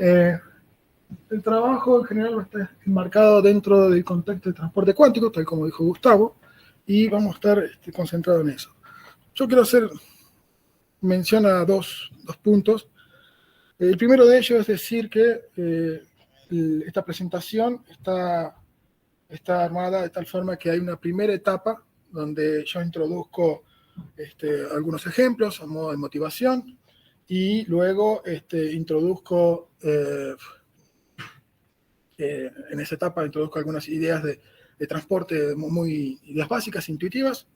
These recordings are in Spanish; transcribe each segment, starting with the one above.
El trabajo en general va a estar enmarcado dentro del contexto de transporte cuántico, tal como dijo Gustavo, y vamos a estar concentrados en eso. Yo quiero hacer mención a dos puntos. El primero de ellos es decir que esta presentación está armada de tal forma que hay una primera etapa donde yo introduzco algunos ejemplos a modo de motivación y luego introduzco en esa etapa introduzco algunas ideas de transporte, ideas básicas, intuitivas,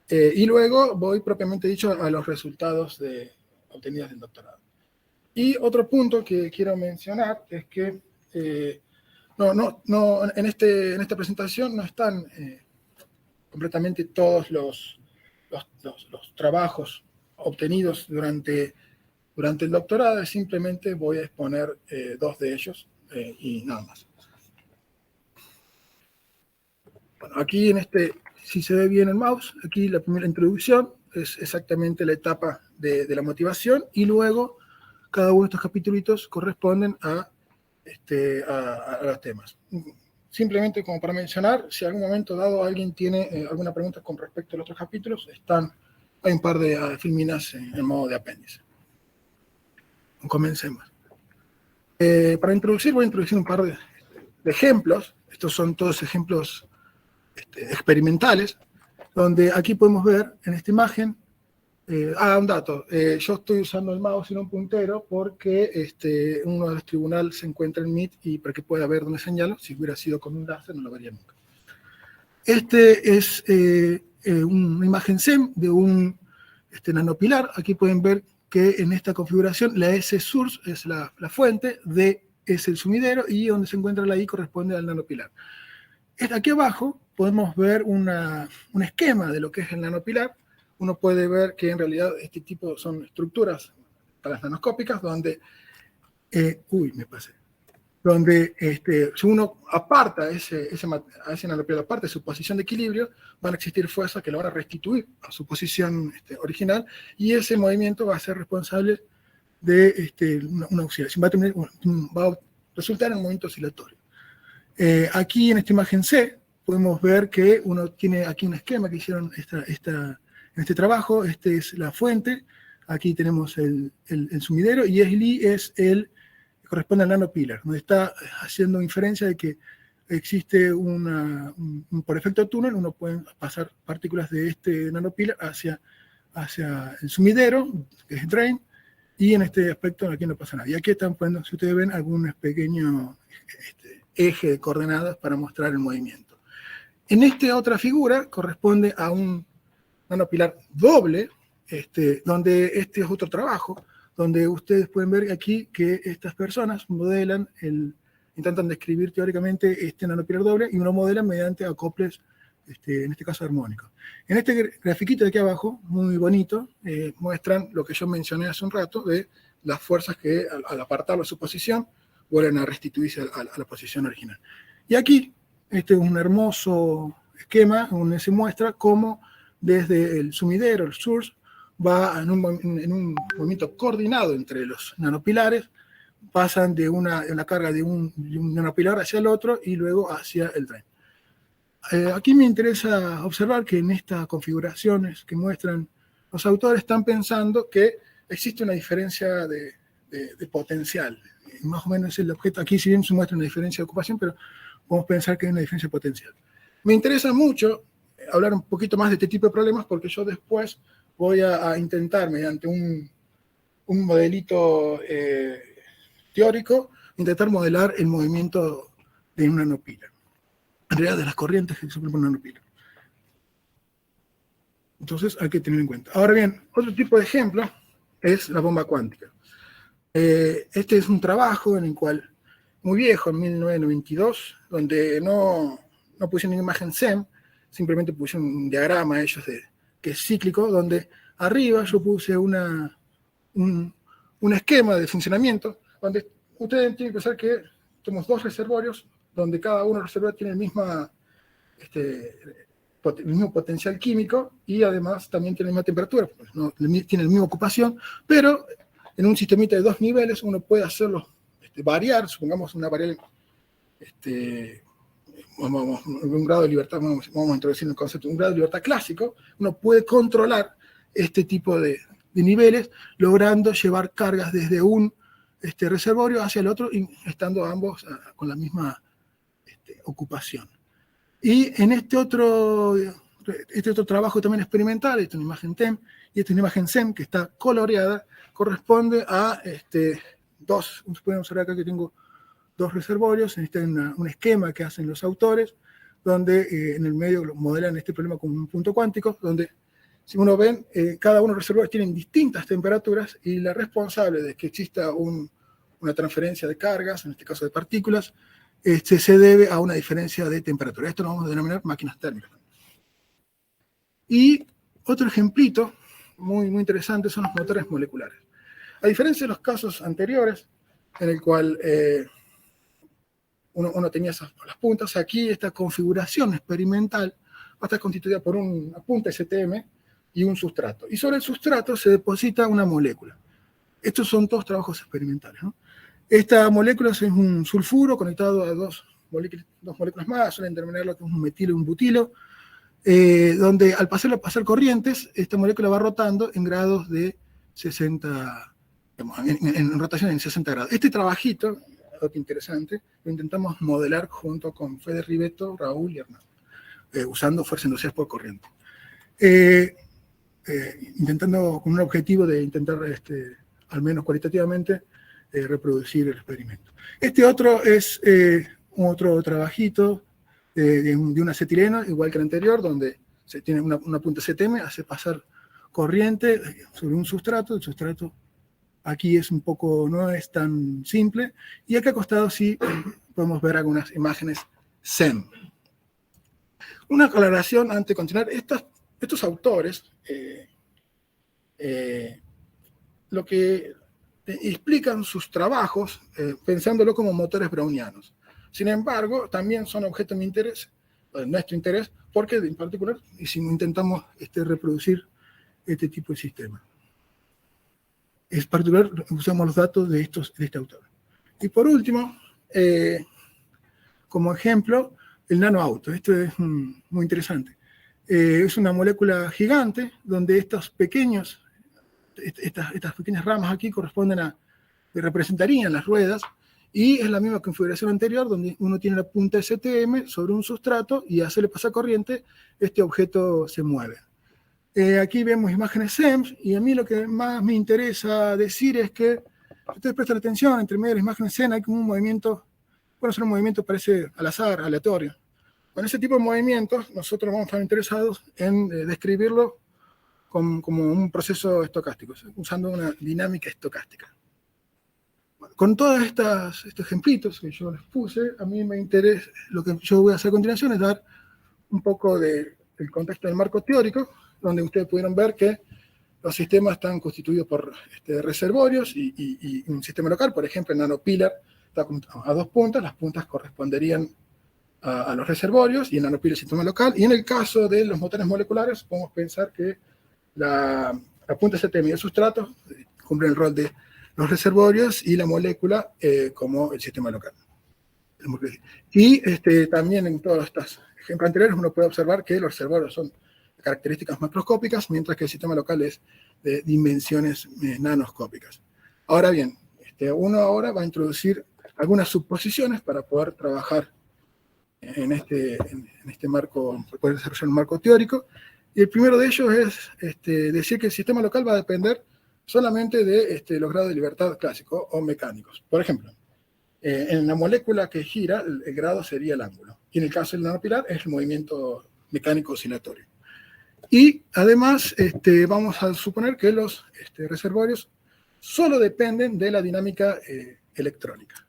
y luego voy propiamente dicho a los resultados obtenidos del doctorado. Y otro punto que quiero mencionar es que en esta presentación no están completamente todos los trabajos obtenidos durante el doctorado, simplemente voy a exponer dos de ellos y nada más. Bueno, aquí si se ve bien el mouse, aquí la primera introducción es exactamente la etapa de la motivación y luego cada uno de estos capítulos corresponden a los temas. Simplemente como para mencionar, si en algún momento dado alguien tiene alguna pregunta con respecto a los otros capítulos, hay un par de filminas en modo de apéndice. Comencemos. Para introducir, voy a introducir un par de ejemplos. Estos son todos ejemplos experimentales, donde aquí podemos ver en esta imagen, un dato, yo estoy usando el mouse y no un puntero porque uno de los tribunales se encuentra en Meet y para que pueda ver dónde señalo, si hubiera sido con un láser no lo vería nunca. Es una imagen SEM de un nanopilar. Aquí pueden ver que en esta configuración la S source es la fuente, D es el sumidero y donde se encuentra la I corresponde al nanopilar. Aquí abajo podemos ver un esquema de lo que es el nanopilar. Uno puede ver que en realidad este tipo son estructuras nanoscópicas donde, donde si uno aparta ese nanopilar, aparte de su posición de equilibrio, van a existir fuerzas que lo van a restituir a su posición original y ese movimiento va a ser responsable de una oscilación, va a resultar en un movimiento oscilatorio. Aquí en esta imagen C podemos ver que uno tiene aquí un esquema que hicieron en este trabajo. Es la fuente, aquí tenemos el sumidero y SLI corresponde al nanopilar, donde está haciendo inferencia de que existe por efecto túnel, uno puede pasar partículas de este nanopilar hacia el sumidero, que es drain, y en este aspecto aquí no pasa nada. Y aquí están poniendo, si ustedes ven, algunos pequeños eje de coordenadas para mostrar el movimiento. En esta otra figura corresponde a un nanopilar doble, donde es otro trabajo, donde ustedes pueden ver aquí que estas personas intentan describir teóricamente este nanopilar doble y lo modelan mediante acoples, en este caso armónicos. En este grafiquito de aquí abajo, muy bonito, muestran lo que yo mencioné hace un rato de las fuerzas que al apartarlo de su posición vuelven a restituirse a la posición original. Y aquí, este es un hermoso esquema donde se muestra cómo desde el sumidero, el source, va en un movimiento coordinado entre los nanopilares, pasan de una carga de un nanopilar hacia el otro y luego hacia el drain. Aquí me interesa observar que en estas configuraciones que muestran los autores están pensando que existe una diferencia de potencial. Más o menos el objeto, aquí si bien se muestra una diferencia de ocupación, pero podemos pensar que hay una diferencia potencial. Me interesa mucho hablar un poquito más de este tipo de problemas porque yo después voy a intentar, mediante un modelito teórico, intentar modelar el movimiento de un nanopilar. En realidad, de las corrientes que se superponen un nanopilar. Entonces, hay que tener en cuenta. Ahora bien, otro tipo de ejemplo es la bomba cuántica. Este es un trabajo en el cual, muy viejo, en 1992, donde no pusieron ninguna imagen SEM, simplemente pusieron un diagrama ellos que es cíclico, donde arriba yo puse un esquema de funcionamiento, donde ustedes tienen que pensar que tenemos dos reservorios, donde cada uno de los reservorios tiene el mismo potencial químico y además también tiene la misma temperatura, tiene la misma ocupación, pero en un sistemita de dos niveles uno puede hacerlos variar, supongamos una variable, un grado de libertad, vamos a introducir el concepto de un grado de libertad clásico, uno puede controlar este tipo de niveles, logrando llevar cargas desde un reservorio hacia el otro, estando ambos con la misma ocupación. Y en este otro trabajo también experimental, esta es una imagen TEM, y esta es una imagen SEM que está coloreada, corresponde a dos, pueden observar acá que tengo dos reservorios, este es un esquema que hacen los autores, donde en el medio modelan este problema como un punto cuántico, donde si uno ven, cada uno de los reservorios tienen distintas temperaturas y la responsable de que exista una transferencia de cargas, en este caso de partículas, se debe a una diferencia de temperatura. Esto lo vamos a denominar máquinas térmicas. Y otro ejemplito muy, muy interesante son los motores moleculares. A diferencia de los casos anteriores, en el cual uno tenía las puntas, aquí esta configuración experimental va a estar constituida por una punta STM y un sustrato. Y sobre el sustrato se deposita una molécula. Estos son todos trabajos experimentales, ¿no? Esta molécula es un sulfuro conectado a dos moléculas más, suelen determinar lo que es un metilo y un butilo, donde al pasar corrientes, esta molécula va rotando en grados de 60, en rotación en 60 grados. Este trabajito, algo interesante, lo intentamos modelar junto con Fede Rivetto, Raúl y Hernán, usando fuerzas inducidas por corriente. Intentando con un objetivo de intentar, al menos cualitativamente, reproducir el experimento. Este otro es otro trabajito de un acetileno, igual que el anterior, donde se tiene una punta CTM, hace pasar corriente sobre un sustrato, el sustrato aquí no es tan simple, y acá acostado sí podemos ver algunas imágenes SEM. Una aclaración antes de continuar, estos autores lo que explican sus trabajos pensándolo como motores brownianos. Sin embargo, también son objeto de mi interés, de nuestro interés, porque en particular intentamos reproducir este tipo de sistema. En particular, usamos los datos de este autor. Y por último, como ejemplo, el nanoauto. Esto es muy interesante. Es una molécula gigante donde estas pequeñas ramas aquí representarían las ruedas, y es la misma configuración anterior donde uno tiene la punta STM sobre un sustrato y hacerle pasar corriente, este objeto se mueve. Aquí vemos imágenes SEMS, y a mí lo que más me interesa decir es que, si ustedes prestan atención, entre medio de las imágenes SEM hay como un movimiento, bueno, un movimiento parece al azar, aleatorio. Con ese tipo de movimientos, nosotros vamos a estar interesados en describirlo como un proceso estocástico, usando una dinámica estocástica. Bueno, con todos estos ejemplitos que yo les puse, a mí me interesa, lo que yo voy a hacer a continuación es dar un poco del contexto del marco teórico, donde ustedes pudieron ver que los sistemas están constituidos por reservorios y un sistema local. Por ejemplo, el nanopilar está a dos puntas, las puntas corresponderían a los reservorios, y el nanopilar el sistema local. Y en el caso de los motores moleculares, podemos pensar que la punta STM y el sustrato cumplen el rol de los reservorios y la molécula como el sistema local. Y también en todos estos ejemplos anteriores uno puede observar que los reservorios son de características macroscópicas, mientras que el sistema local es de dimensiones nanoscópicas. Ahora bien, uno ahora va a introducir algunas suposiciones para poder trabajar en este marco, poder desarrollar un marco teórico. Y el primero de ellos es decir que el sistema local va a depender solamente de los grados de libertad clásicos o mecánicos. Por ejemplo, en la molécula que gira, el grado sería el ángulo. Y en el caso del nanopilar es el movimiento mecánico oscilatorio. Y además vamos a suponer que los reservorios solo dependen de la dinámica electrónica.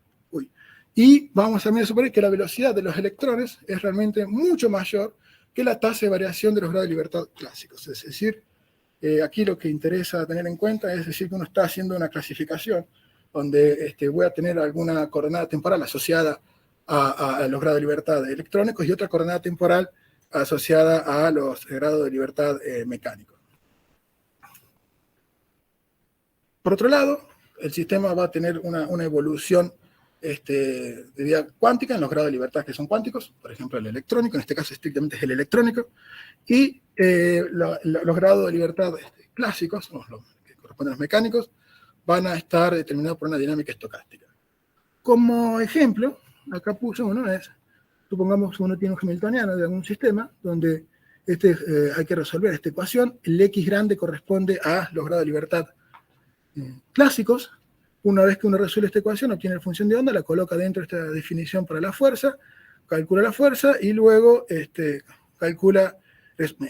Y vamos también a suponer que la velocidad de los electrones es realmente mucho mayor que la tasa de variación de los grados de libertad clásicos. Es decir, aquí lo que interesa tener en cuenta es decir que uno está haciendo una clasificación donde voy a tener alguna coordenada temporal asociada a los grados de libertad electrónicos y otra coordenada temporal asociada a los grados de libertad mecánicos. Por otro lado, el sistema va a tener una evolución de vida cuántica en los grados de libertad que son cuánticos, por ejemplo el electrónico, en este caso estrictamente es el electrónico, y los grados de libertad clásicos, los que corresponden a los mecánicos, van a estar determinados por una dinámica estocástica. Como ejemplo, acá puse uno, supongamos que uno tiene un hamiltoniano de algún sistema, donde hay que resolver esta ecuación, el X grande corresponde a los grados de libertad clásicos. Una vez que uno resuelve esta ecuación, obtiene la función de onda, la coloca dentro de esta definición para la fuerza, calcula la fuerza y luego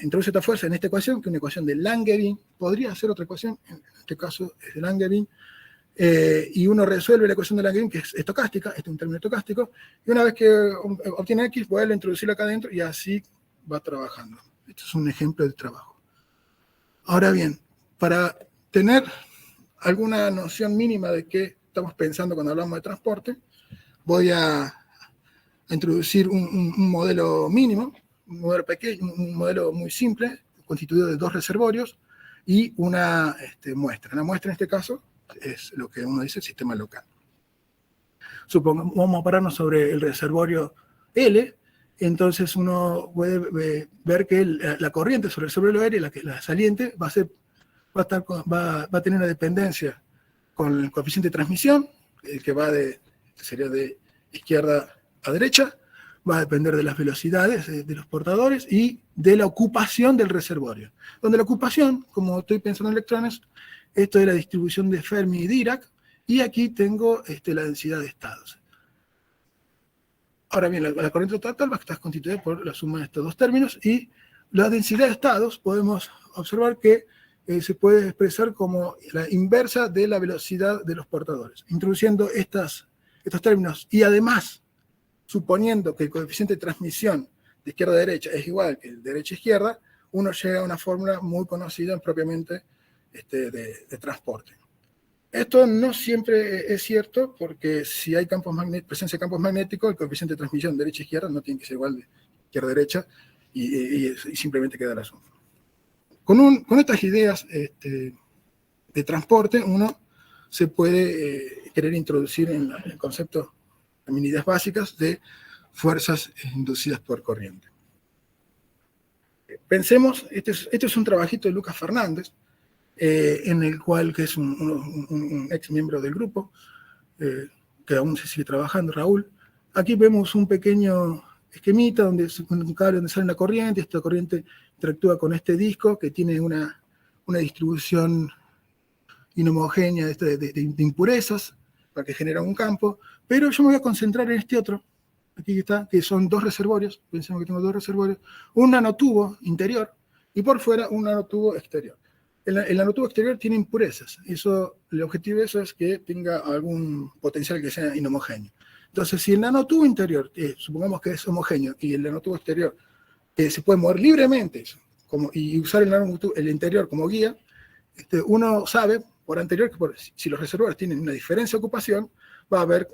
introduce esta fuerza en esta ecuación, que es una ecuación de Langevin, podría ser otra ecuación, en este caso es de Langevin, y uno resuelve la ecuación de Langevin, que es estocástica, este es un término estocástico, y una vez que obtiene X, vuelve a introducirlo acá adentro y así va trabajando. Este es un ejemplo de trabajo. Ahora bien, para tener alguna noción mínima de qué estamos pensando cuando hablamos de transporte, voy a introducir un modelo mínimo, un modelo pequeño, un modelo muy simple, constituido de dos reservorios y una muestra. La muestra en este caso es lo que uno dice el sistema local. Supongamos, vamos a pararnos sobre el reservorio L, entonces uno puede ver que la corriente sobre el reservorio L, la saliente, va a tener una dependencia con el coeficiente de transmisión, el que sería de izquierda a derecha, va a depender de las velocidades de los portadores y de la ocupación del reservorio. Donde la ocupación, como estoy pensando en electrones, esto es la distribución de Fermi y Dirac, y aquí tengo la densidad de estados. Ahora bien, la corriente total va a estar constituida por la suma de estos dos términos, y la densidad de estados podemos observar que se puede expresar como la inversa de la velocidad de los portadores. Introduciendo estos términos y además suponiendo que el coeficiente de transmisión de izquierda a derecha es igual que el de derecha a izquierda, uno llega a una fórmula muy conocida propiamente de transporte. Esto no siempre es cierto, porque si hay presencia de campos magnéticos, el coeficiente de transmisión de derecha a izquierda no tiene que ser igual de izquierda a derecha, y simplemente queda la suma. Con estas ideas de transporte, uno se puede querer introducir en el concepto de ideas básicas de fuerzas inducidas por corriente. Pensemos, este es un trabajito de Lucas Fernández, en el cual, que es un ex miembro del grupo, que aún se sigue trabajando, Raúl. Aquí vemos un pequeño esquemita donde un cable donde sale una corriente, esta corriente interactúa con este disco que tiene una distribución inhomogénea de impurezas para que genera un campo, pero yo me voy a concentrar en este otro, aquí está, que son dos reservorios, pensemos que tengo dos reservorios, un nanotubo interior y por fuera un nanotubo exterior. El nanotubo exterior tiene impurezas, el objetivo de eso es que tenga algún potencial que sea inhomogéneo. Entonces, si el nanotubo interior, supongamos que es homogéneo, y el nanotubo exterior se puede mover libremente y usar el interior como guía, uno sabe por anterior que si los reservorios tienen una diferencia de ocupación, va a haber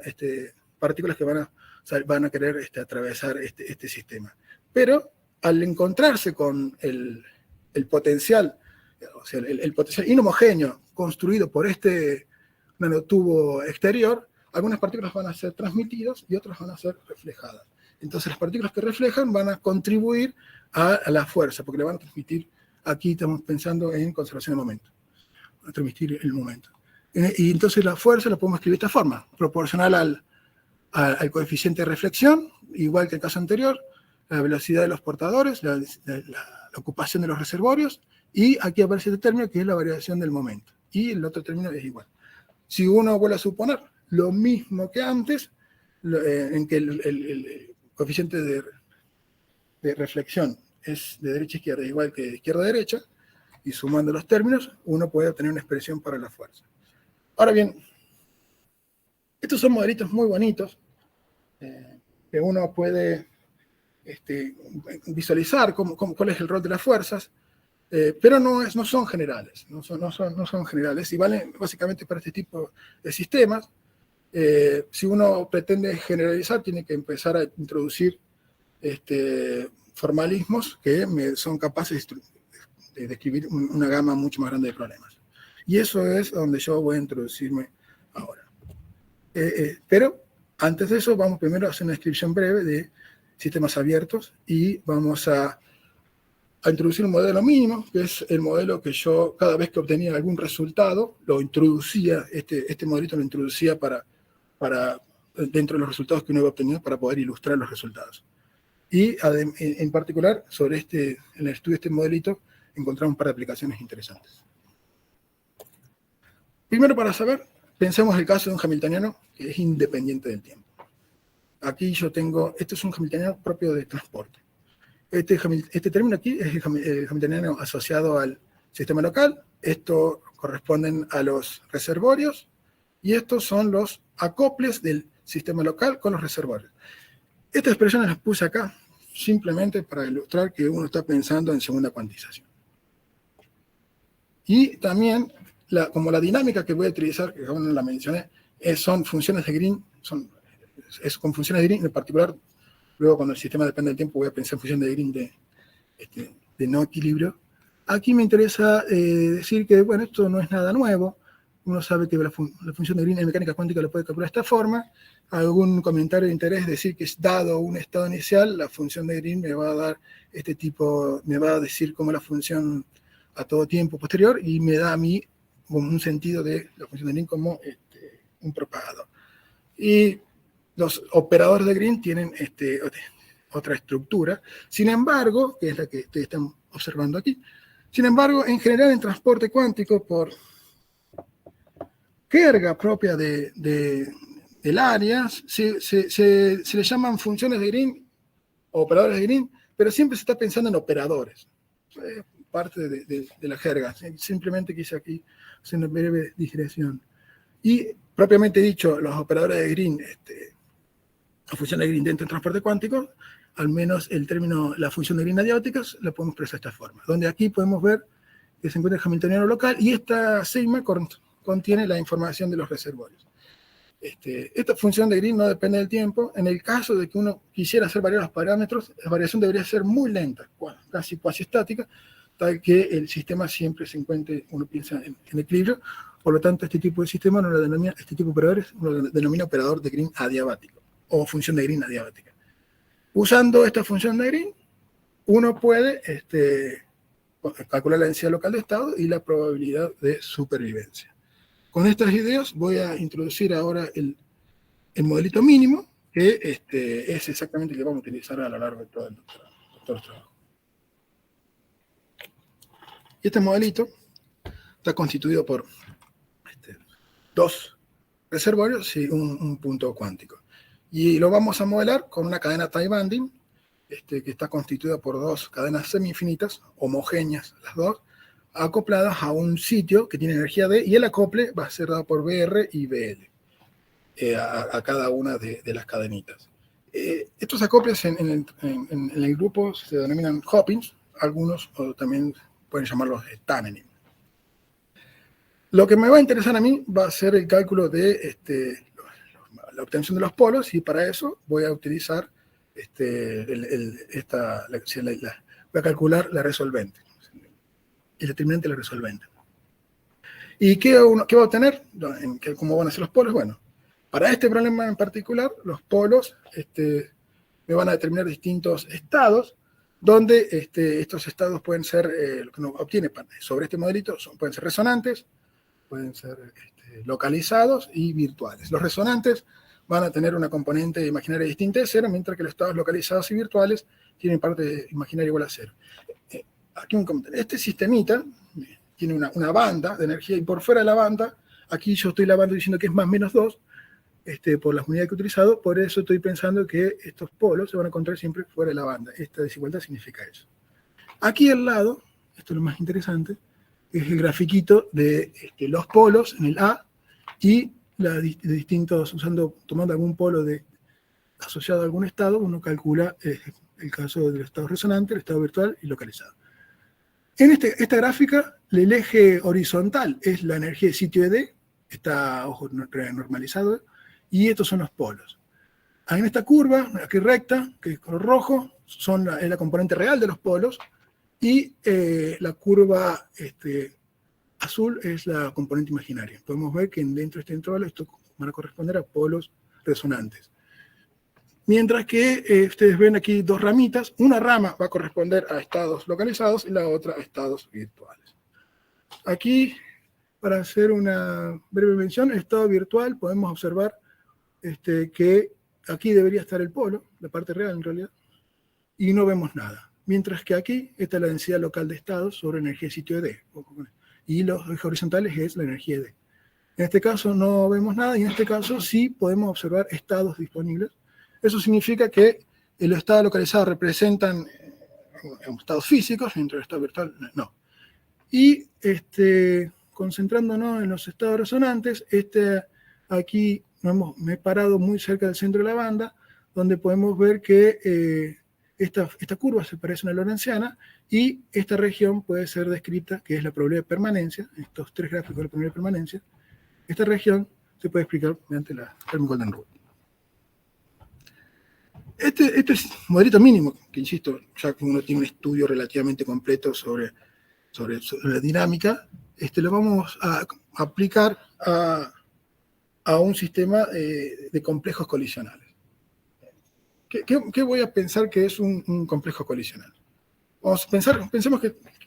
partículas que van a querer atravesar este sistema. Pero al encontrarse con el potencial, o sea, el potencial inhomogéneo construido por este nanotubo exterior, algunas partículas van a ser transmitidas y otras van a ser reflejadas. Entonces las partículas que reflejan van a contribuir a la fuerza, porque le van a transmitir, aquí estamos pensando en conservación de momento, a transmitir el momento. Y entonces la fuerza la podemos escribir de esta forma, proporcional al coeficiente de reflexión, igual que el caso anterior, la velocidad de los portadores, la ocupación de los reservorios, y aquí aparece este término que es la variación del momento. Y el otro término es igual. Si uno vuelve a suponer lo mismo que antes, en que el coeficiente de reflexión es de derecha a izquierda, igual que de izquierda a derecha, y sumando los términos, uno puede obtener una expresión para la fuerza. Ahora bien, estos son modelitos muy bonitos, que uno puede visualizar cuál es el rol de las fuerzas, pero no son generales, no son generales, y valen básicamente para este tipo de sistemas. Si uno pretende generalizar, tiene que empezar a introducir formalismos que son capaces de describir una gama mucho más grande de problemas. Y eso es donde yo voy a introducirme ahora. Pero Antes de eso, vamos primero a hacer una descripción breve de sistemas abiertos y vamos a introducir un modelo mínimo, que es el modelo que yo, cada vez que obtenía algún resultado, lo introducía, este modelito lo introducía para dentro de los resultados que uno iba obteniendo para poder ilustrar los resultados. Y en particular, en el estudio de este modelito, encontramos un par de aplicaciones interesantes. Primero, para saber, pensemos el caso de un hamiltoniano que es independiente del tiempo. Aquí yo tengo, este es un hamiltoniano propio de transporte. Este término aquí es el hamiltoniano asociado al sistema local. Esto corresponden a los reservorios y estos son los acoples del sistema local con los reservorios. Estas expresiones las puse acá simplemente para ilustrar que uno está pensando en segunda cuantización. Y también, como la dinámica que voy a utilizar, que aún no la mencioné, son funciones de Green, con funciones de Green en particular. Luego, cuando el sistema depende del tiempo, voy a pensar en función de Green de no equilibrio. Aquí me interesa decir que, bueno, esto no es nada nuevo. Uno sabe que la función de Green en mecánica cuántica lo puede calcular de esta forma. Algún comentario de interés decir que dado un estado inicial, la función de Green me va a dar me va a decir cómo la función a todo tiempo posterior y me da a mí un sentido de la función de Green como un propagador. Y los operadores de Green tienen otra estructura. Sin embargo, que es la que ustedes están observando aquí, sin embargo, en general en transporte cuántico, por jerga propia del área, se le llaman funciones de Green o operadores de Green, pero siempre se está pensando en operadores. Es parte de la jerga. Simplemente quise aquí hacer una breve digresión. Y propiamente dicho, los operadores de Green, la función de Green dentro del transporte cuántico, al menos el término, la función de Green adiabática, la podemos expresar de esta forma, donde aquí podemos ver que se encuentra el hamiltoniano local y esta sigma contiene la información de los reservorios. Esta función de Green no depende del tiempo. En el caso de que uno quisiera hacer variar los parámetros, la variación debería ser muy lenta, casi cuasi estática, tal que el sistema siempre se encuentre, uno piensa en equilibrio. Por lo tanto, este tipo de sistema este tipo de operadores uno lo denomina operador de Green adiabático o función de Green adiabática. Usando esta función de Green, uno puede calcular la densidad local de estado y la probabilidad de supervivencia. Con estas ideas voy a introducir ahora el modelito mínimo, que es exactamente el que vamos a utilizar a lo largo de todo el trabajo. Y este modelito está constituido por dos reservorios y un punto cuántico. Y lo vamos a modelar con una cadena tie-binding, que está constituida por dos cadenas semi-infinitas, homogéneas las dos, acopladas a un sitio que tiene energía D, y el acople va a ser dado por BR y BL a cada una de las cadenitas. Estos acoples en el grupo se denominan hoppings, algunos también pueden llamarlos tunneling. Lo que me va a interesar a mí va a ser el cálculo de la obtención de los polos, y para eso voy a utilizar voy a calcular la resolvente, el determinante de la resolvente. ¿Y qué va a obtener? ¿Cómo van a ser los polos? Bueno, para este problema en particular, los polos me van a determinar distintos estados, donde estos estados pueden ser, lo que uno obtiene sobre este modelito, pueden ser resonantes, pueden ser localizados y virtuales. Los resonantes van a tener una componente imaginaria distinta de cero, mientras que los estados localizados y virtuales tienen parte imaginaria igual a cero. Aquí un comentario. Este sistemita tiene una banda de energía, y por fuera de la banda, aquí yo estoy lavando diciendo que es más menos 2, por las unidades que he utilizado. Por eso estoy pensando que estos polos se van a encontrar siempre fuera de la banda. Esta desigualdad significa eso. Aquí al lado, esto es lo más interesante, es el grafiquito de los polos en el A, y tomando algún polo asociado a algún estado, uno calcula el caso del estado resonante, el estado virtual y localizado. En esta gráfica, el eje horizontal es la energía de sitio de D, está normalizado, y estos son los polos. En esta curva, aquí recta, que es color rojo, es la componente real de los polos, y la curva azul es la componente imaginaria. Podemos ver que dentro de este intervalo esto van a corresponder a polos resonantes. Mientras que ustedes ven aquí dos ramitas, una rama va a corresponder a estados localizados y la otra a estados virtuales. Aquí, para hacer una breve mención, el estado virtual podemos observar que aquí debería estar el polo, la parte real en realidad, y no vemos nada. Mientras que aquí está la densidad local de estados sobre energía de sitio D, y los ejes horizontales es la energía D. En este caso no vemos nada, y en este caso sí podemos observar estados disponibles. Eso significa que los estados localizados representan estados físicos, mientras el estado virtual no. Y concentrándonos en los estados resonantes, aquí me he parado muy cerca del centro de la banda, donde podemos ver que esta curva se parece a una lorentziana, y esta región puede ser descrita, que es la probabilidad de permanencia, estos tres gráficos de la probabilidad de permanencia. Esta región se puede explicar mediante la Fermi-Golden Rule. Este es modelito mínimo, que insisto, ya que uno tiene un estudio relativamente completo sobre la dinámica, lo vamos a aplicar a un sistema de complejos colisionales. ¿Qué voy a pensar que es un complejo colisional? Pensemos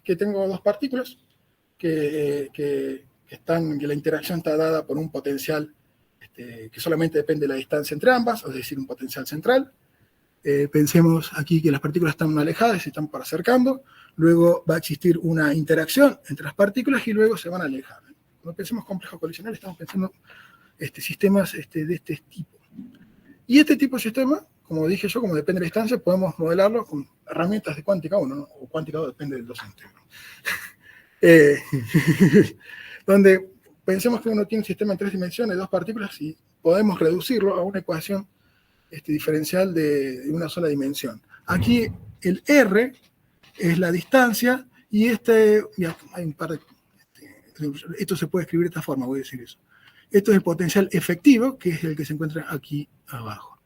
que tengo dos partículas que la interacción está dada por un potencial que solamente depende de la distancia entre ambas, es decir, un potencial central. Pensemos aquí que las partículas están alejadas y se están acercando, luego va a existir una interacción entre las partículas y luego se van a alejar. Cuando pensemos complejos colisionales estamos pensando sistemas de este tipo. Y este tipo de sistema, como dije yo, como depende de la distancia, podemos modelarlo con herramientas de cuántica 1, ¿no? O cuántica 2, depende del docente. Donde pensemos que uno tiene un sistema en 3 dimensiones, 2 partículas, y podemos reducirlo a una ecuación diferencial de una sola dimensión. Aquí el R es la distancia, y hay un par de... esto se puede escribir de esta forma, voy a decir eso. Esto es el potencial efectivo, que es el que se encuentra aquí abajo.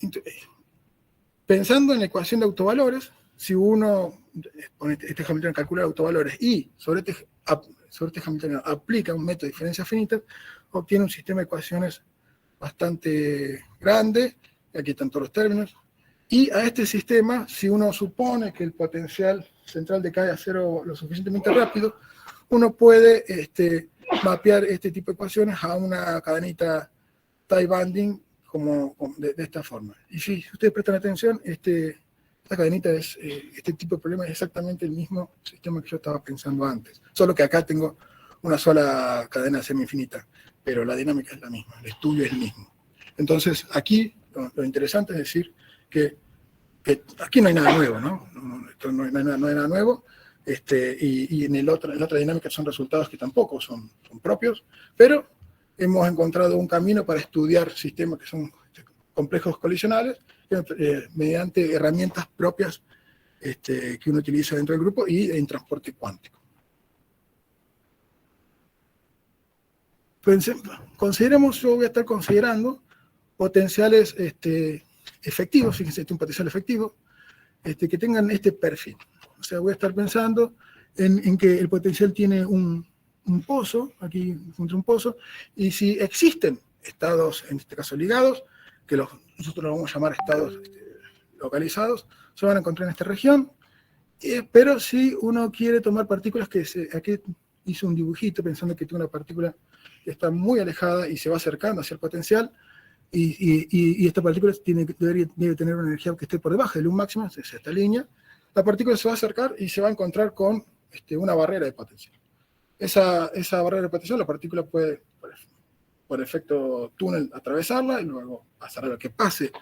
Entonces, pensando en la ecuación de autovalores, si uno pone este Hamiltoniano calcula autovalores y sobre este Hamiltoniano aplica un método de diferencia finita, obtiene un sistema de ecuaciones bastante grande. Aquí están todos los términos. Y a este sistema, si uno supone que el potencial central decae a cero lo suficientemente rápido, uno puede mapear este tipo de ecuaciones a una cadenita tie binding de esta forma. Y si ustedes prestan atención, esta cadenita este tipo de problema es exactamente el mismo sistema que yo estaba pensando antes, solo que acá tengo una sola cadena semi-infinita, pero la dinámica es la misma, el estudio es el mismo. Entonces, aquí lo interesante es decir que aquí no hay nada nuevo, ¿no? No hay nada nuevo, y en la otra dinámica son resultados que tampoco son propios, pero hemos encontrado un camino para estudiar sistemas que son complejos colisionales mediante herramientas propias que uno utiliza dentro del grupo y en transporte cuántico. Yo voy a estar considerando potenciales efectivos, fíjense, un potencial efectivo, que tengan este perfil. O sea, voy a estar pensando en que el potencial tiene un pozo, aquí encontré un pozo, y si existen estados, en este caso ligados, que nosotros los vamos a llamar estados localizados, se van a encontrar en esta región, pero si uno quiere tomar partículas aquí hice un dibujito pensando que tiene una partícula que está muy alejada y se va acercando hacia el potencial, y esta partícula debe tener una energía que esté por debajo del 1 máximo, es esta línea. La partícula se va a acercar y se va a encontrar con una barrera de potencial. Esa barrera de potencial, la partícula puede, por efecto túnel, atravesarla y luego pasar a lo que pase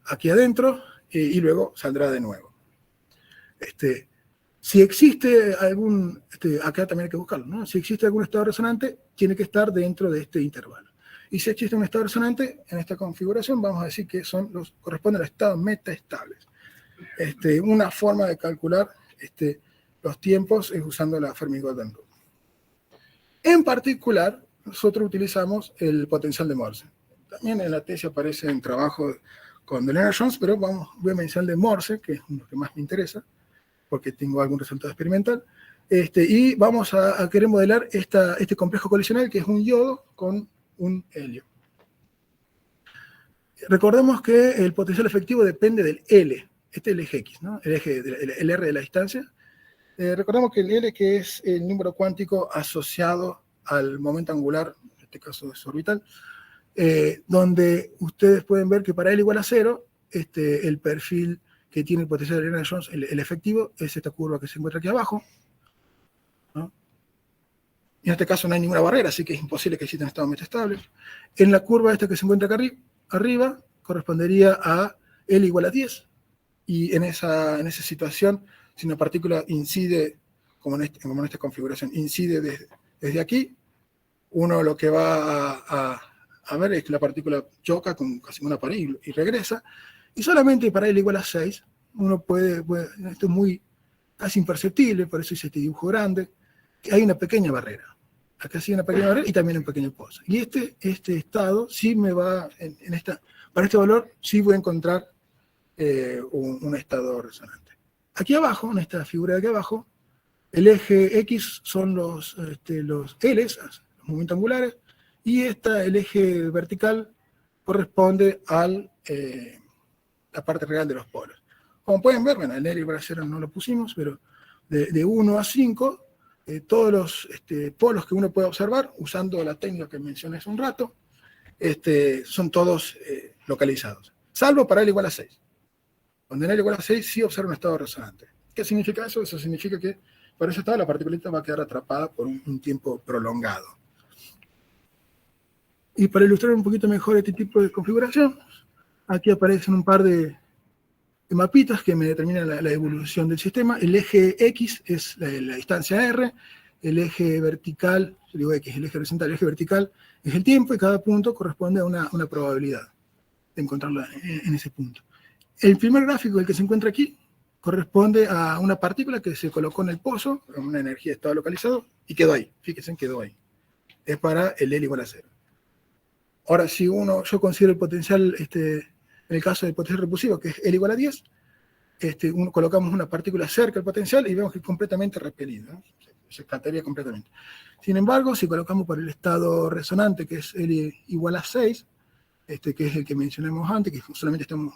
aquí adentro y luego saldrá de nuevo. Si existe acá también hay que buscarlo, ¿no? Si existe algún estado resonante, tiene que estar dentro de este intervalo. Y si existe un estado resonante, en esta configuración vamos a decir que corresponden a los estados metaestables. Una forma de calcular los tiempos es usando la Fermi-Golden Rule. En particular, nosotros utilizamos el potencial de Morse. También en la tesis aparece en trabajo con de Lennard-Jones, pero voy a mencionar de Morse, que es lo que más me interesa, porque tengo algún resultado experimental. Y vamos a querer modelar este complejo colisional, que es un yodo con un helio. Recordemos que el potencial efectivo depende del L, este es el eje X, ¿no? El R de la distancia. Recordemos que el L, que es el número cuántico asociado al momento angular, en este caso es orbital, donde ustedes pueden ver que para L igual a 0, el perfil que tiene el potencial de Lagrange-Jones, el efectivo, es esta curva que se encuentra aquí abajo, ¿no? Y en este caso no hay ninguna barrera, así que es imposible que exista un estado metaestable. En la curva esta que se encuentra acá arriba, correspondería a L igual a 10, y en esa situación, si una partícula incide, como en esta configuración, incide desde aquí, uno lo que va a ver es que la partícula choca con casi una pared y regresa, y solamente para L igual a 6, uno puede esto es muy casi imperceptible, por eso hice este dibujo grande, que hay una pequeña barrera. Acá sí hay una pequeña barrera y también un pequeño pozo. Y este estado sí me va, para este valor sí voy a encontrar un estado resonante. Aquí abajo, en esta figura de aquí abajo, el eje X son los Ls, los momentos angulares, y el eje vertical corresponde a la parte real de los polos. Como pueden ver, bueno, el L igual a 0 no lo pusimos, pero de 1 a 5, todos los polos que uno puede observar, usando la técnica que mencioné hace un rato, son todos localizados, salvo para L igual a 6. Cuando en L igual a 6 sí observa un estado resonante. ¿Qué significa eso? Eso significa que para ese estado la partícula va a quedar atrapada por un tiempo prolongado. Y para ilustrar un poquito mejor este tipo de configuración, aquí aparecen un par de mapitas que me determinan la evolución del sistema. El eje X es la distancia R, el eje vertical, yo digo X, el eje horizontal, el eje vertical es el tiempo, y cada punto corresponde a una probabilidad de encontrarla en ese punto. El primer gráfico, el que se encuentra aquí, corresponde a una partícula que se colocó en el pozo, con una energía de estado localizado, y quedó ahí. Fíjense, quedó ahí. Es para el L igual a 0. Ahora, si yo considero el potencial, en el caso del potencial repulsivo, que es L igual a 10, colocamos una partícula cerca del potencial y vemos que es completamente repelido, ¿no? Se escaparía completamente. Sin embargo, si colocamos por el estado resonante, que es L igual a 6, que es el que mencionamos antes, que solamente estamos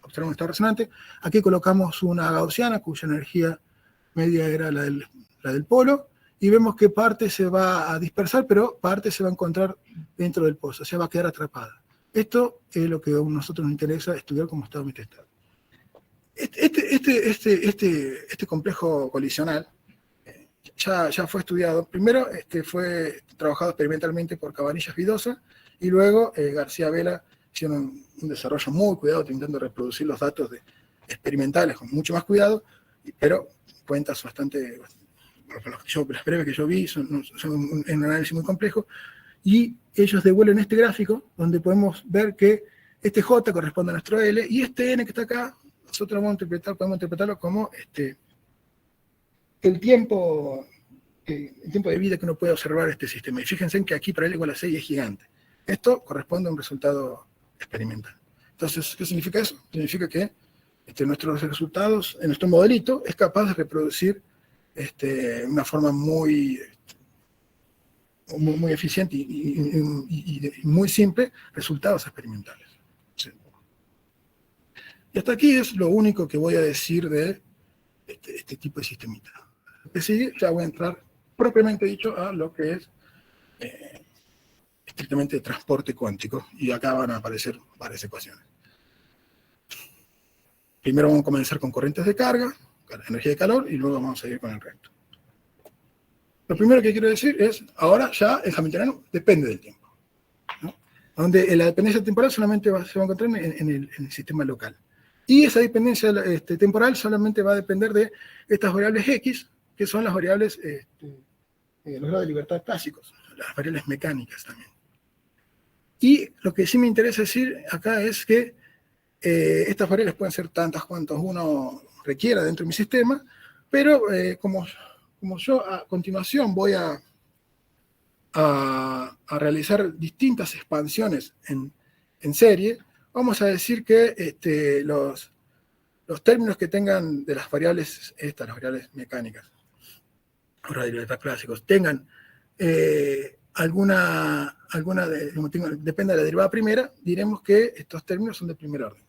observando un estado resonante, aquí colocamos una gaussiana cuya energía media era la del polo, y vemos que parte se va a dispersar, pero parte se va a encontrar dentro del pozo, o sea, va a quedar atrapada. Esto es lo que a nosotros nos interesa estudiar como estado metaestable. Este complejo colisional ya fue estudiado. Primero fue trabajado experimentalmente por Cabanillas Vidosa, y luego García Vela hicieron un desarrollo muy cuidado, intentando reproducir los datos experimentales con mucho más cuidado, pero cuentas bastante, las breves que yo vi son un análisis muy complejo, y ellos devuelven este gráfico donde podemos ver que este J corresponde a nuestro L, y este N que está acá, nosotros podemos interpretarlo como el tiempo de vida que uno puede observar este sistema. Y fíjense en que aquí para L igual a 6 es gigante. Esto corresponde a un resultado experimental. Entonces, ¿qué significa eso? Significa que nuestros resultados, en nuestro modelito, es capaz de reproducir una forma muy eficiente y muy simple resultados experimentales. Sí. Y hasta aquí es lo único que voy a decir de este tipo de sistemita. Lo que sigue, ya voy a entrar propiamente dicho a lo que es estrictamente transporte cuántico, y acá van a aparecer varias ecuaciones. Primero vamos a comenzar con corrientes de carga, energía de calor, y luego vamos a seguir con el resto. Lo primero que quiero decir es, ahora ya el hamiltoniano depende del tiempo, ¿no? Donde la dependencia temporal solamente se va a encontrar en el sistema local. Y esa dependencia temporal solamente va a depender de estas variables X, que son las variables, los grados de libertad clásicos, las variables mecánicas también. Y lo que sí me interesa decir acá es que estas variables pueden ser tantas cuantas uno requiera dentro de mi sistema, pero como yo a continuación voy a realizar distintas expansiones en serie, vamos a decir que los términos que tengan de las variables, las variables mecánicas, los de libertad clásicos, tengan alguna depende de la derivada primera, diremos que estos términos son de primer orden.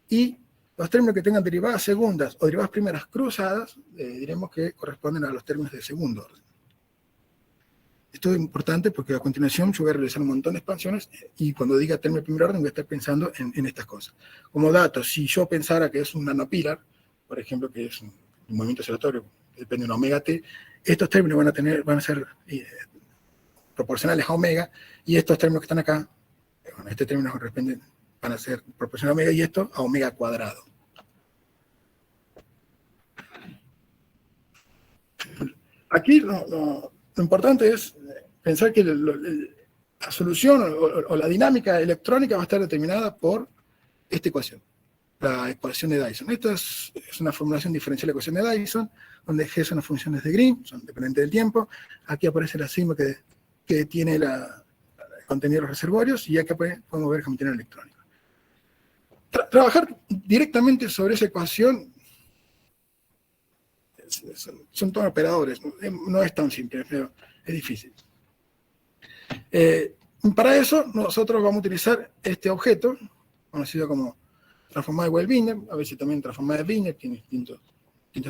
Y los términos que tengan derivadas segundas o derivadas primeras cruzadas, diremos que corresponden a los términos de segundo orden. Esto es importante porque a continuación yo voy a realizar un montón de expansiones y cuando diga término de primer orden voy a estar pensando en estas cosas. Como dato, si yo pensara que es un nanopilar, por ejemplo, que es un movimiento oscilatorio, depende de una omega t, estos términos van a ser proporcionales a omega, y estos términos que están acá, bueno, este término van a ser proporcionales a omega y esto a omega cuadrado. Aquí lo importante es pensar que la solución o la dinámica electrónica va a estar determinada por esta ecuación, la ecuación de Dyson. Esta es una formulación diferencial de la ecuación de Dyson, donde G son las funciones de Green, son dependientes del tiempo. Aquí aparece la sigma que tiene el contenido de los reservorios, y acá podemos ver el contenido electrónico. Trabajar directamente sobre esa ecuación son todos operadores, no es tan simple, pero es difícil. Para eso nosotros vamos a utilizar este objeto, conocido como transformada de Weil-Wiener, a veces también transformada de Wiener, tiene distintas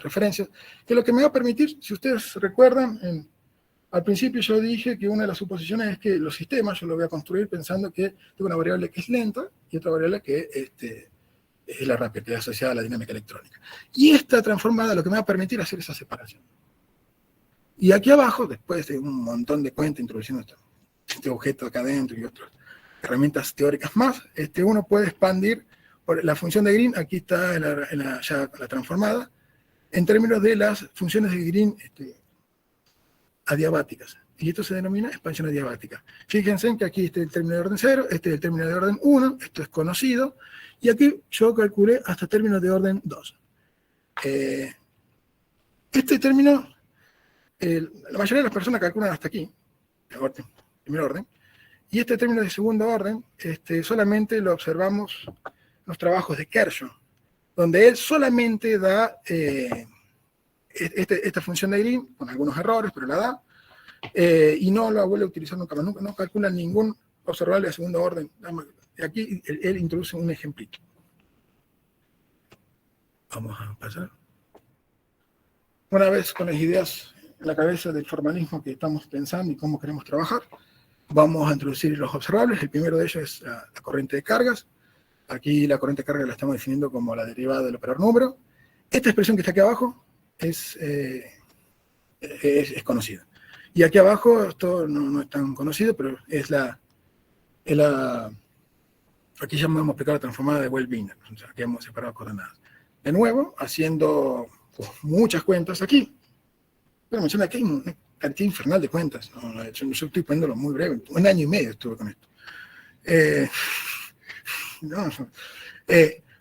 referencias, que lo que me va a permitir, si ustedes recuerdan, al principio yo dije que una de las suposiciones es que los sistemas yo los voy a construir pensando que tengo una variable que es lenta y otra variable que es la rápida, que es asociada a la dinámica electrónica. Y esta transformada lo que me va a permitir hacer esa separación. Y aquí abajo, después de un montón de cuentas introduciendo este objeto acá adentro y otras herramientas teóricas más, uno puede expandir por la función de Green, aquí está ya la transformada, en términos de las funciones de Green adiabáticas. Y esto se denomina expansión adiabática. Fíjense que aquí está el término de orden 0, este es el término de orden 1, esto es conocido, y aquí yo calculé hasta términos de orden 2. Este término, la mayoría de las personas calculan hasta aquí, primer orden, y este término de segundo orden solamente lo observamos en los trabajos de Kershaw, donde él solamente da esta función de Green, con algunos errores, pero la da, y no la vuelve a utilizar nunca más, no calcula ningún observable de segundo orden. Aquí él introduce un ejemplito. Vamos a pasar. Una vez con las ideas en la cabeza del formalismo que estamos pensando y cómo queremos trabajar, vamos a introducir los observables. El primero de ellos es la corriente de cargas. Aquí la corriente de carga la estamos definiendo como la derivada del operador número. Esta expresión que está aquí abajo es conocida. Y aquí abajo, esto no es tan conocido, pero es aquí ya vamos a aplicar la transformada de Weil-Wiener. O sea, aquí hemos separado coordenadas. De nuevo, haciendo muchas cuentas aquí. Pero menciona que hay una cantidad infernal de cuentas. Yo estoy poniéndolo muy breve. 1 año y medio estuve con esto.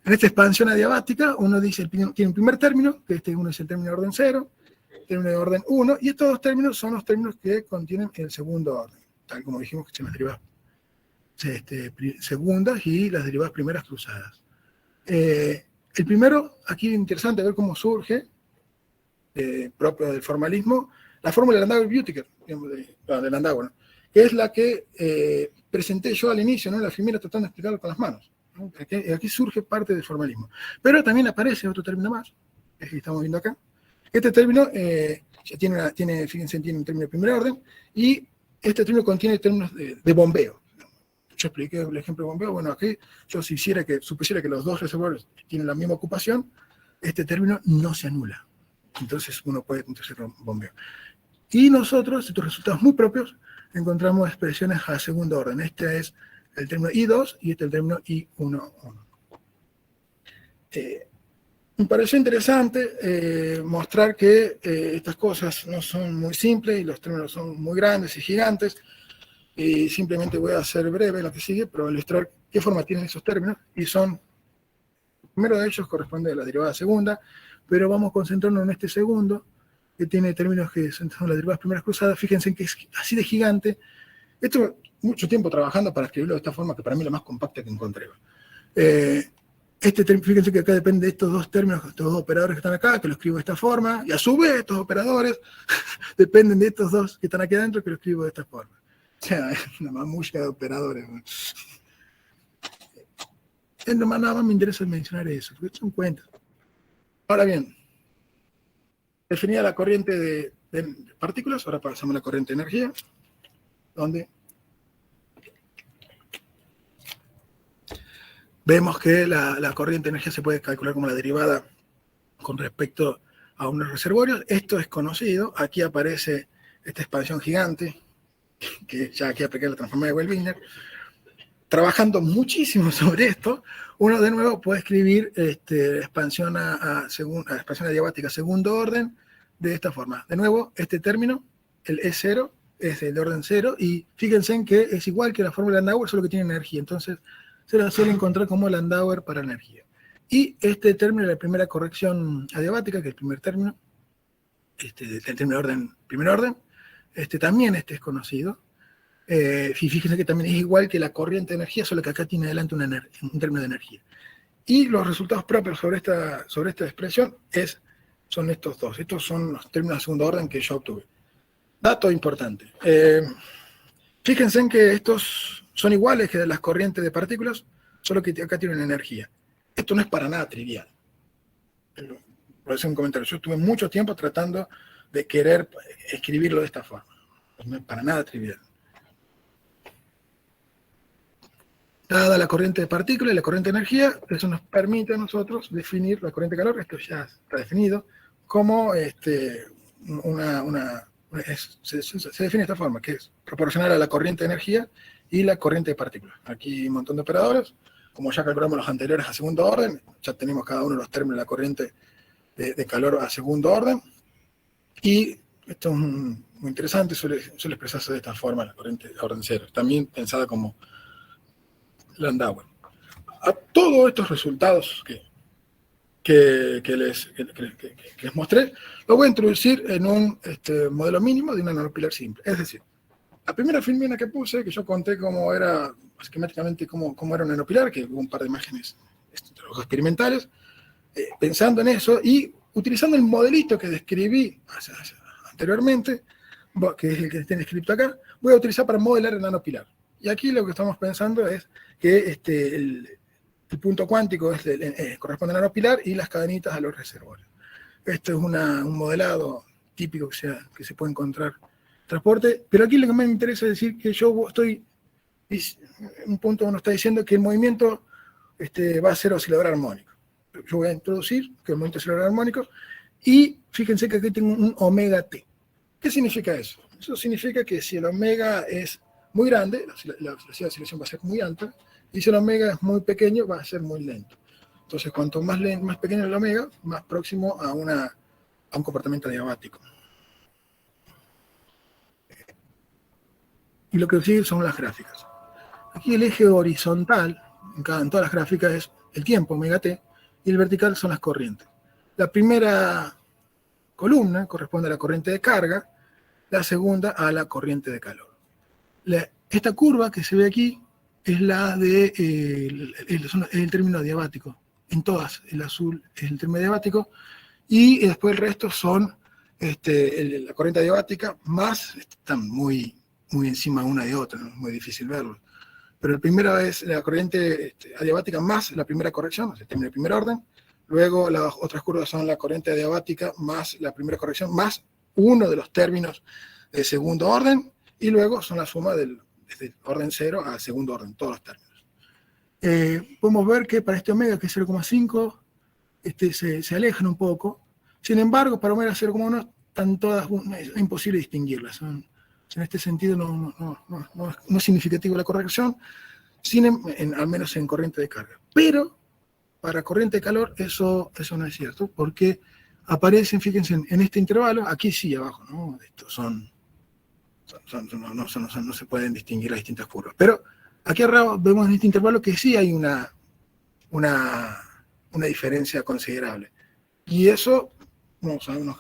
En esta expansión adiabática, uno dice, tiene un primer término, que uno es el término de orden 0, término de orden 1, y estos dos términos son los términos que contienen el segundo orden, tal como dijimos que son las derivadas segundas y las derivadas primeras cruzadas. El primero, aquí es interesante ver cómo surge, propio del formalismo, la fórmula de Landauer-Büttiker, de Landauer, ¿no? Que es la que presenté yo al inicio, ¿no? La primera tratando de explicarlo con las manos, ¿no? Aquí surge parte del formalismo. Pero también aparece otro término más, que estamos viendo acá. Este término fíjense, tiene un término de primer orden, y este término contiene términos de bombeo. Yo expliqué el ejemplo de bombeo. Bueno, aquí yo supusiera que los dos reservorios tienen la misma ocupación, este término no se anula. Entonces uno puede introducir un bombeo. Y nosotros, estos resultados muy propios, encontramos expresiones a segundo orden. Este es el término I2 y este es el término I1. Me pareció interesante mostrar que estas cosas no son muy simples y los términos son muy grandes y gigantes. Y simplemente voy a ser breve en lo que sigue, pero ilustrar qué forma tienen esos términos. Y el primero de ellos corresponde a la derivada segunda, pero vamos a concentrarnos en este segundo, que tiene términos que son las derivadas primeras cruzadas. Fíjense que es así de gigante. Esto, mucho tiempo trabajando para escribirlo de esta forma, que para mí es la más compacta que encontré. Fíjense que acá depende de estos dos términos, estos dos operadores que están acá, que lo escribo de esta forma, y a su vez estos operadores dependen de estos dos que están aquí adentro, que lo escribo de esta forma. sea, es una mamulla de operadores. Nada más me interesa mencionar eso, porque son cuentas. Ahora bien, definida la corriente de partículas, ahora pasamos a la corriente de energía, donde vemos que la corriente de energía se puede calcular como la derivada con respecto a unos reservorios. Esto es conocido. Aquí aparece esta expansión gigante, que ya aquí apliqué la transformada de Weyl-Wigner. Trabajando muchísimo sobre esto, uno de nuevo puede escribir expansión expansión adiabática segundo orden de esta forma. De nuevo, este término, el E0, es de orden 0, y fíjense en que es igual que la fórmula de Landauer, solo que tiene energía. Entonces, se la suele encontrar como Landauer para energía. Y este término, la primera corrección adiabática, que es el primer término, el término de orden, primer orden, también es conocido. Fíjense que también es igual que la corriente de energía, solo que acá tiene adelante un término de energía. Y los resultados propios sobre esta expresión son estos dos. Estos son los términos de segundo orden que yo obtuve. Dato importante. Fíjense en que estos son iguales que las corrientes de partículas, solo que acá tienen energía. Esto no es para nada trivial. Por eso un comentario. Yo estuve mucho tiempo tratando de querer escribirlo de esta forma. No es para nada trivial. Dada la corriente de partículas y la corriente de energía, eso nos permite a nosotros definir la corriente de calor, esto ya está definido, como se define de esta forma, que es proporcional a la corriente de energía y la corriente de partículas. Aquí hay un montón de operadores, como ya calculamos los anteriores a segundo orden, ya tenemos cada uno de los términos de la corriente de calor a segundo orden, y esto es muy interesante, suele expresarse de esta forma la corriente de orden cero, también pensada como Landauer. A todos estos resultados que les mostré, lo voy a introducir en un modelo mínimo de una nanopilar simple. Es decir, la primera filmina que puse, que yo conté cómo era, esquemáticamente cómo era un nanopilar, que hubo un par de imágenes experimentales, pensando en eso y utilizando el modelito que describí anteriormente, que es el que está escrito acá, voy a utilizar para modelar el nanopilar. Y aquí lo que estamos pensando es que el punto cuántico corresponde al nanopilar y las cadenitas a los reservorios. Esto es un modelado típico que se puede encontrar en transporte, pero aquí lo que me interesa es decir que yo estoy, un punto uno está diciendo que el movimiento va a ser oscilador armónico. Yo voy a introducir que el movimiento es oscilador armónico y fíjense que aquí tengo un omega t. ¿Qué significa eso? Eso significa que si el omega es muy grande, la velocidad de oscilación va a ser muy alta, y si el omega es muy pequeño, va a ser muy lento. Entonces, cuanto más pequeño el omega, más próximo a un comportamiento adiabático. Y lo que sigue son las gráficas. Aquí el eje horizontal, en todas las gráficas, es el tiempo, omega t, y el vertical son las corrientes. La primera columna corresponde a la corriente de carga, la segunda a la corriente de calor. Esta curva que se ve aquí es la de el término adiabático. En todas, el azul es el término adiabático, y después el resto son la corriente adiabática, más están muy encima una de otra, ¿no? Es muy difícil verlo. Pero la primera es la corriente adiabática más la primera corrección, o sea, el término de primer orden. Luego las otras curvas son la corriente adiabática más la primera corrección, más uno de los términos de segundo orden, y luego son la suma desde orden 0 a segundo orden, todos los términos. Podemos ver que para este omega, que es 0,5, se alejan un poco. Sin embargo, para omega 0,1 están todas, es imposible distinguirlas. En este sentido no es significativa la corrección, al menos en corriente de carga. Pero para corriente de calor eso no es cierto, porque aparecen, fíjense, en este intervalo, aquí sí abajo, ¿no? Estos no se pueden distinguir las distintas curvas. Pero aquí arriba vemos en este intervalo que sí hay una diferencia considerable. Y eso no sabemos,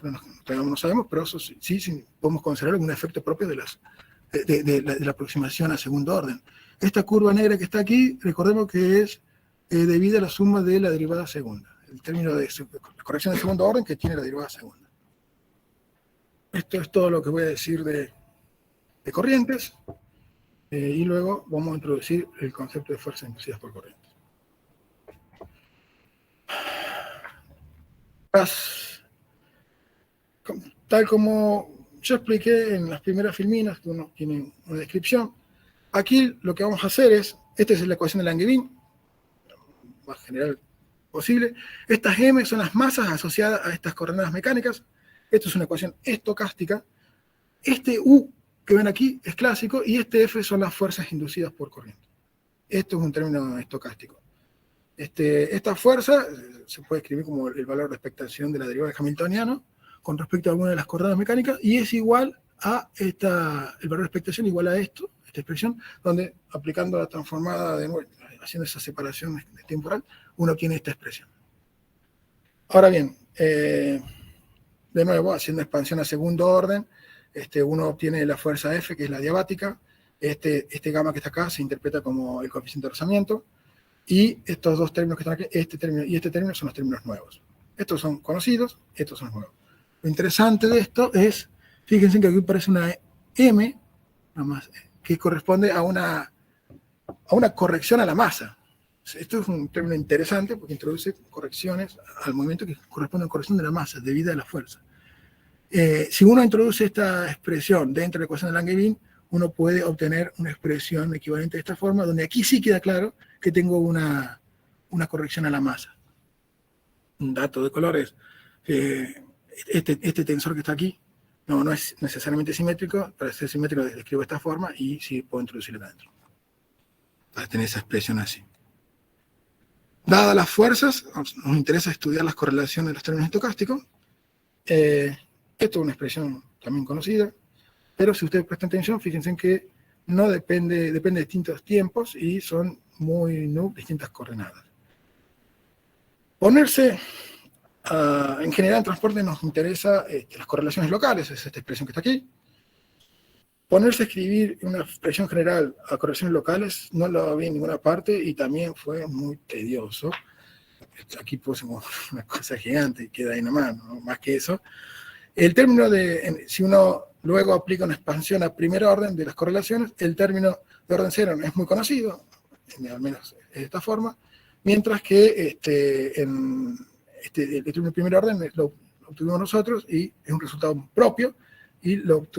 pero eso sí podemos considerar un efecto propio de la aproximación a segundo orden. Esta curva negra que está aquí, recordemos que es debido a la suma de la derivada segunda, el término de corrección de segundo orden que tiene la derivada segunda. Esto es todo lo que voy a decir de corrientes. y luego vamos a introducir el concepto de fuerzas inducidas por corriente. Tal como yo expliqué en las primeras filminas, que uno tiene una descripción, aquí lo que vamos a hacer es, esta es la ecuación de Langevin, más general posible. Estas M son las masas asociadas a estas coordenadas mecánicas. Esto es una ecuación estocástica. Este U que ven aquí es clásico y este F son las fuerzas inducidas por corriente. Esto es un término estocástico. Esta fuerza se puede escribir como el valor de expectación de la derivada de hamiltoniano con respecto a alguna de las coordenadas mecánicas y es igual a el valor de expectación igual a esta expresión, donde aplicando la transformada de nuevo, haciendo esa separación temporal, uno obtiene esta expresión. Ahora bien, de nuevo, haciendo expansión a segundo orden, uno obtiene la fuerza F, que es la diabática. Este gamma que está acá se interpreta como el coeficiente de rozamiento. Y estos dos términos que están aquí, este término y este término, son los términos nuevos. Estos son conocidos, estos son nuevos. Lo interesante de esto es, fíjense que aquí aparece una M, nada más, que corresponde a una corrección a la masa. Esto es un término interesante porque introduce correcciones al movimiento que corresponde a corrección de la masa debido a la fuerza. Si uno introduce esta expresión dentro de la ecuación de Langevin, uno puede obtener una expresión equivalente de esta forma, donde aquí sí queda claro que tengo una corrección a la masa. Un dato de color es este tensor que está aquí no es necesariamente simétrico. Para ser simétrico lo escribo de esta forma y sí puedo introducirlo adentro. Para tener esa expresión así. Dadas las fuerzas, nos interesa estudiar las correlaciones de los términos estocásticos. Esto es una expresión también conocida, pero si ustedes prestan atención, fíjense que no depende de distintos tiempos y son muy distintas coordenadas. En general en transporte nos interesa las correlaciones locales, es esta expresión que está aquí. Ponerse a escribir una expresión general a correlaciones locales no lo vi en ninguna parte y también fue muy tedioso. Aquí puse una cosa gigante y queda ahí nomás, ¿no? Más que eso. El término si uno luego aplica una expansión a primer orden de las correlaciones, el término de orden cero es muy conocido, al menos de esta forma, mientras que el término de primer orden lo obtuvimos nosotros y es un resultado propio y nos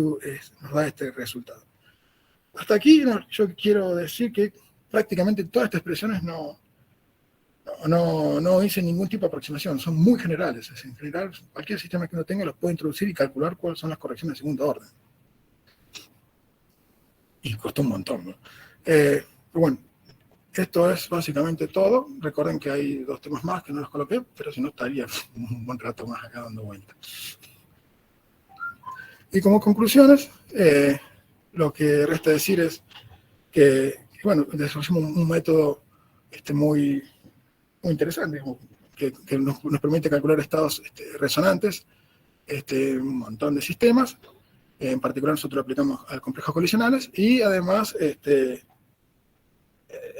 da este resultado. Hasta aquí yo quiero decir que prácticamente todas estas expresiones no hice ningún tipo de aproximación, son muy generales. En general, cualquier sistema que uno tenga los puede introducir y calcular cuáles son las correcciones de segundo orden. Y costó un montón, ¿no? Pero bueno, esto es básicamente todo. Recuerden que hay dos temas más que no los coloqué, pero si no estaría un buen rato más acá dando vueltas. Y como conclusiones, lo que resta decir es que bueno, desarrollamos un método muy interesante, que nos permite calcular estados resonantes, un montón de sistemas. En particular nosotros lo aplicamos a complejos colisionales y además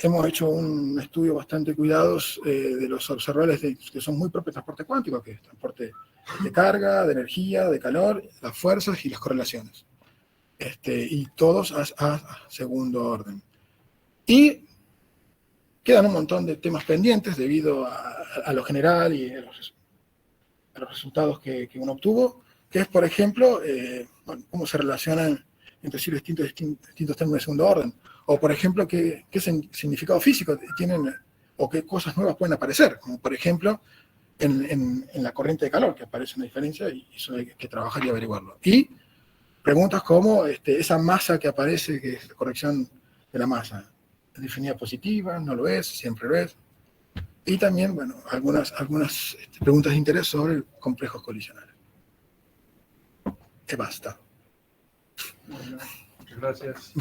hemos hecho un estudio bastante cuidados de los observables que son muy propios de transporte cuántico, que es transporte de carga, de energía, de calor, las fuerzas y las correlaciones. Y todos a segundo orden. Y quedan un montón de temas pendientes debido a lo general y a los resultados que uno obtuvo, que es, por ejemplo, cómo se relacionan entre sí distintos términos de segundo orden, o, por ejemplo, qué significado físico tienen o qué cosas nuevas pueden aparecer, como, por ejemplo, en la corriente de calor, que aparece una diferencia y eso hay que trabajar y averiguarlo. Y preguntas como esa masa que aparece, que es la corrección de la masa, ¿es definida positiva? ¿No lo es? ¿Siempre lo es? Y también, bueno, algunas preguntas de interés sobre complejos colisionales. Que basta. Bueno, muchas gracias.